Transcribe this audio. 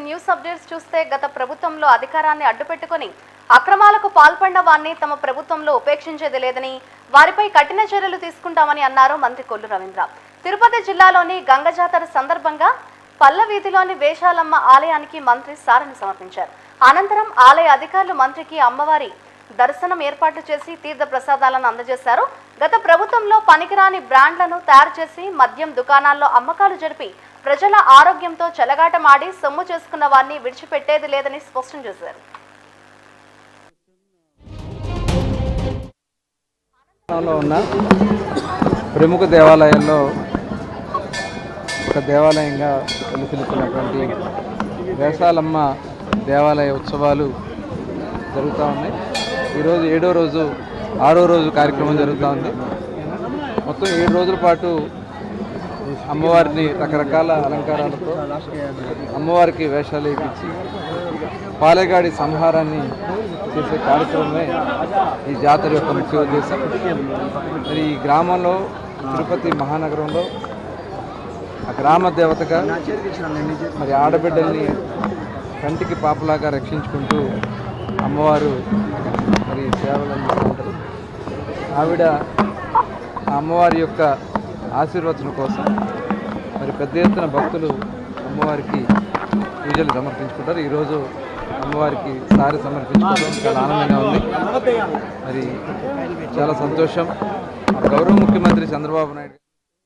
News updates చూస్తే గత ప్రభుత్వంలో అధికారాన్ని అడ్డుపెట్టుకుని అక్రమాలకు పాల్పడిన వారిని తమ ప్రభుత్వంలో ఉపేక్షించేది లేదని వారిపై కఠిన చర్యలు తీసుకుంటామని అన్నారు మంత్రి కొల్లు రవీంద్ర. తిరుపతి జిల్లాలోని గంగ జాతర సందర్భంగా పల్ల వీధిలోని వేషాలమ్మ ఆలయానికి మంత్రి సారని సమర్పించారు. అనంతరం ఆలయ అధికారులు మంత్రికి అమ్మవారి దర్శనం ఏర్పాటు చేసి తీర్థ ప్రసాదాలను అందజేశారు. గత ప్రభుత్వంలో పనికిరాని బ్రాండ్లను తయారు చేసి మద్యం దుకాణాల్లో అమ్మకాలు జరిపి ప్రజల ఆరోగ్యంతో చెలగాటమాడి సొమ్ము చేసుకున్న వారిని విడిచిపెట్టేది లేదని స్పష్టం చేశారు. ఉన్న ప్రముఖ దేవాలయాల్లో ఒక దేవాలయంగా వెలుసిల్లుతున్నటువంటి వేషాలమ్మ దేవాలయ ఉత్సవాలు జరుగుతూ ఉన్నాయి. ఈరోజు 7వ రోజు 6వ రోజు కార్యక్రమం జరుగుతూ ఉంది. మొత్తం 7 రోజుల పాటు అమ్మవారిని రకరకాల అలంకారాలతో అమ్మవారికి వేషాలు వేయించి పాలెగాడి సంహారాన్ని చేసే కార్యక్రమమే ఈ జాతర యొక్క ముఖ్య ఉద్దేశం. మరి ఈ గ్రామంలో తిరుపతి మహానగరంలో ఆ గ్రామ దేవతగా మరి ఆడబిడ్డల్ని కంటికి పాపలాగా రక్షించుకుంటూ అమ్మవారు మరి సేవలు అందిస్తూ ఉంటారు. ఆవిడ అమ్మవారి యొక్క ఆశీర్వచనం కోసం మరి పెద్ద ఎత్తున భక్తులు అమ్మవారికి పూజలు సమర్పించుకుంటారు. ఈరోజు అమ్మవారికి సారి సమర్పించుకోవడం చాలా ఆనందంగా ఉంది. మరి చాలా సంతోషం. గౌరవ ముఖ్యమంత్రి చంద్రబాబు నాయుడు